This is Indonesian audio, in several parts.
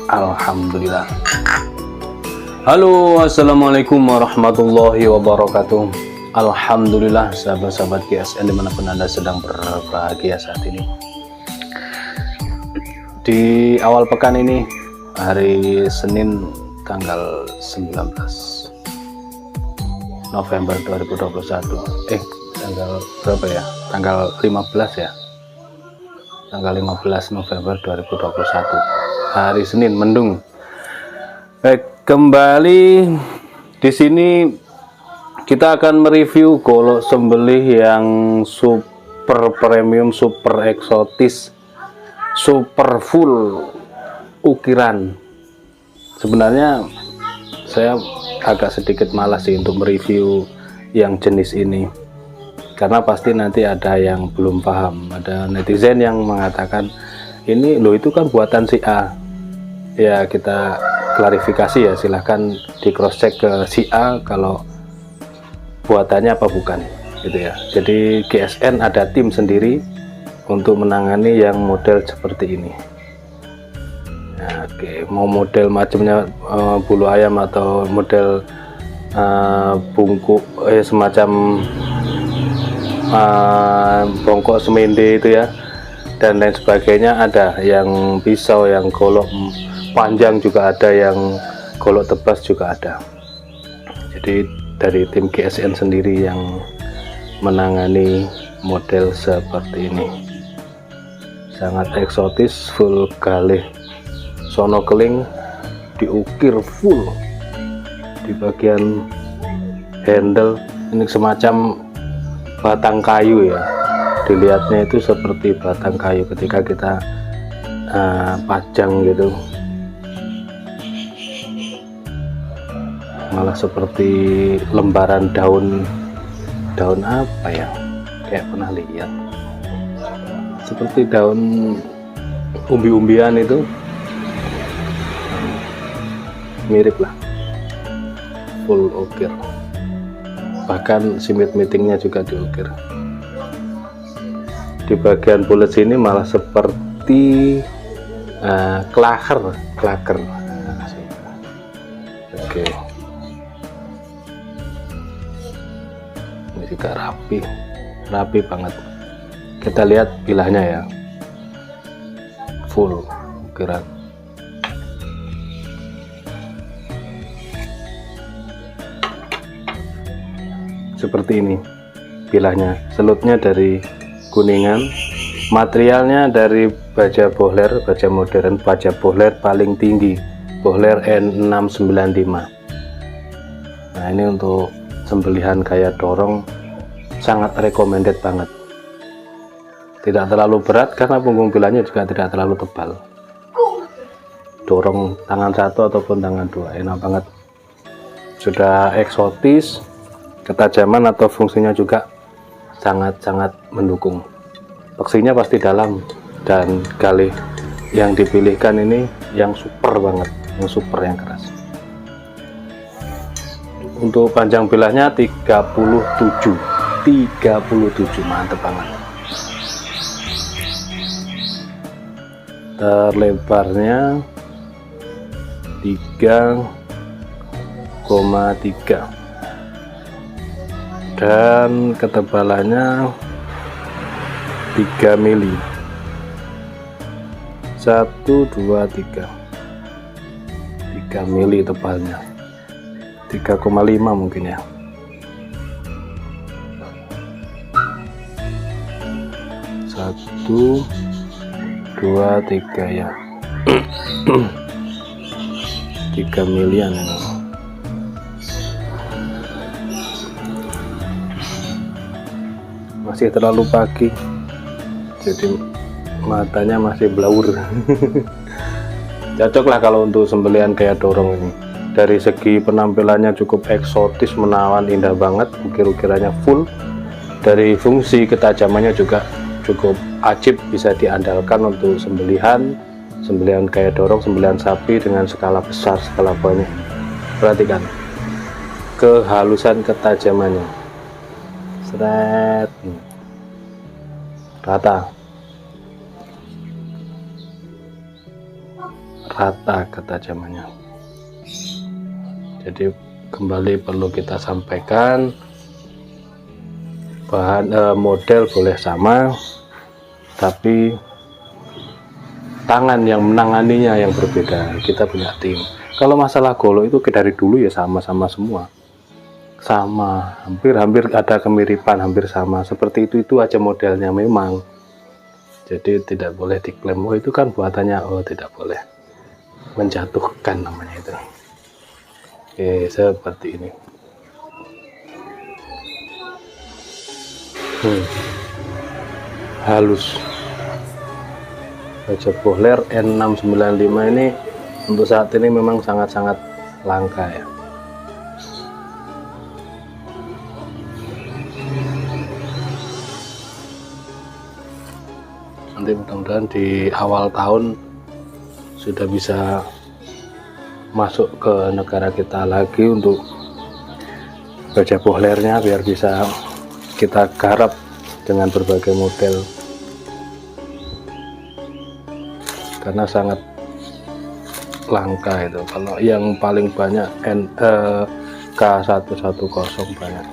Alhamdulillah. Halo, assalamualaikum warahmatullahi wabarakatuh. Alhamdulillah, sahabat-sahabat GSN dimanapun Anda sedang berbahagia saat ini. Di awal pekan ini, hari Senin tanggal 19 November 2021. Tanggal berapa ya? Tanggal 15 ya. Tanggal 15 November 2021. Hari Senin mendung. Kembali di sini kita akan mereview golok sembelih yang super premium, super eksotis, super full ukiran. Sebenarnya saya agak sedikit malas sih untuk mereview yang jenis ini, karena pasti nanti ada yang belum paham. Ada netizen yang mengatakan ini loh, itu kan buatan si A. Ya, kita klarifikasi ya, silahkan di cross check ke si A kalau buatannya apa bukan gitu ya. Jadi GSN ada tim sendiri untuk menangani yang model seperti ini. Nah, oke, mau model macamnya bulu ayam atau model bungkuk semacam bongkok semende itu ya, dan lain sebagainya, ada yang pisau, yang golok panjang juga ada, yang golok tebas juga ada. Jadi dari tim GSN sendiri yang menangani model seperti ini. Sangat eksotis, full galih sono keling, diukir full di bagian handle. Ini semacam batang kayu ya, dilihatnya itu seperti batang kayu ketika kita pajang gitu, malah seperti lembaran daun apa ya, kayak pernah lihat seperti daun umbi-umbian itu, mirip lah, full ukir, bahkan simit meetingnya juga diukir. Di bagian bulat sini malah seperti klaker. Oke, ini juga rapi banget. Kita lihat bilahnya ya, full ukiran. Seperti ini bilahnya. Selutnya dari Kuningan, materialnya dari baja bohler, baja modern, baja bohler paling tinggi, bohler N695. Nah, ini untuk sembelihan kayak dorong sangat recommended banget. Tidak terlalu berat karena punggung bilahnya juga tidak terlalu tebal. Dorong tangan satu ataupun tangan dua, enak banget. Sudah eksotis, ketajaman atau fungsinya juga sangat-sangat mendukung. Peksinya pasti dalam, dan galih yang dipilihkan ini yang super banget, yang super, yang keras. Untuk panjang bilahnya 37, mantep banget. Terlebarnya 3,3 dan ketebalannya 3 mili. 1, 2, 3 mili tebalnya, 3,5 mungkin ya. Satu, 2, 3 ya. 3 milian ini. Masih terlalu pagi, jadi matanya masih blur. Cocok lah kalau untuk sembelihan kayak dorong ini. Dari segi penampilannya cukup eksotis, menawan, indah banget, ukir-ukirannya full. Dari fungsi ketajamannya juga cukup ajib, bisa diandalkan untuk sembelihan kayak dorong, sembelihan sapi dengan skala besar, skala banyak. Perhatikan kehalusan ketajamannya, seret, rata ketajamannya. Jadi kembali perlu kita sampaikan, bahan model boleh sama, tapi tangan yang menanganinya yang berbeda. Kita punya tim. Kalau masalah golok itu dari dulu ya sama-sama semua, sama, hampir ada kemiripan, hampir sama. Seperti itu aja modelnya memang. Jadi tidak boleh diklaim, oh itu kan buatannya, oh tidak boleh, menjatuhkan namanya itu. Oke, seperti ini. Halus. Baja bohler N695 ini untuk saat ini memang sangat-sangat langka ya. Nanti mudah-mudahan di awal tahun sudah bisa masuk ke negara kita lagi untuk baja bohlernya, biar bisa kita garap dengan berbagai model, karena sangat langka itu. Kalau yang paling banyak K110 banyak.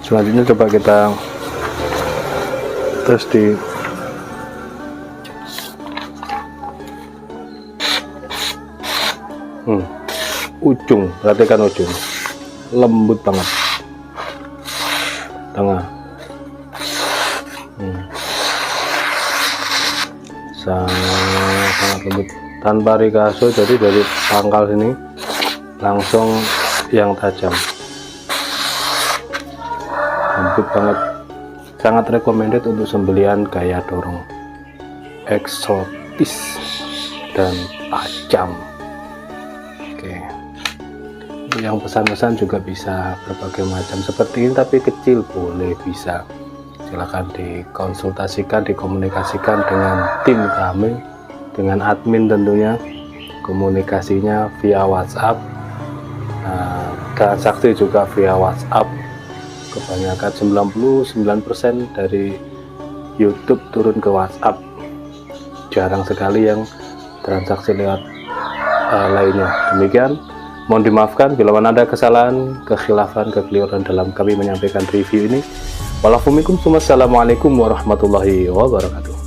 Selanjutnya coba kita tes di Ujung, perhatikan ujung, lembut banget. Tengah, sangat lembut, tanpa rikaso. Jadi dari pangkal sini langsung yang tajam, lembut banget. Sangat recommended untuk sembelihan gaya dorong eksotis dan tajam. Oke, untuk yang pesan-pesan juga bisa berbagai macam seperti ini, tapi kecil boleh, bisa. Silahkan dikonsultasikan, dikomunikasikan dengan tim kami, dengan admin tentunya. Komunikasinya via WhatsApp, transaksi juga via WhatsApp. Kebanyakan 99% dari YouTube turun ke WhatsApp, jarang sekali yang transaksi lewat lainnya. Demikian, mohon dimaafkan bila mana ada kesalahan, kekhilafan, kekeliruan dalam kami menyampaikan review ini. Wassalamualaikum warahmatullahi wabarakatuh.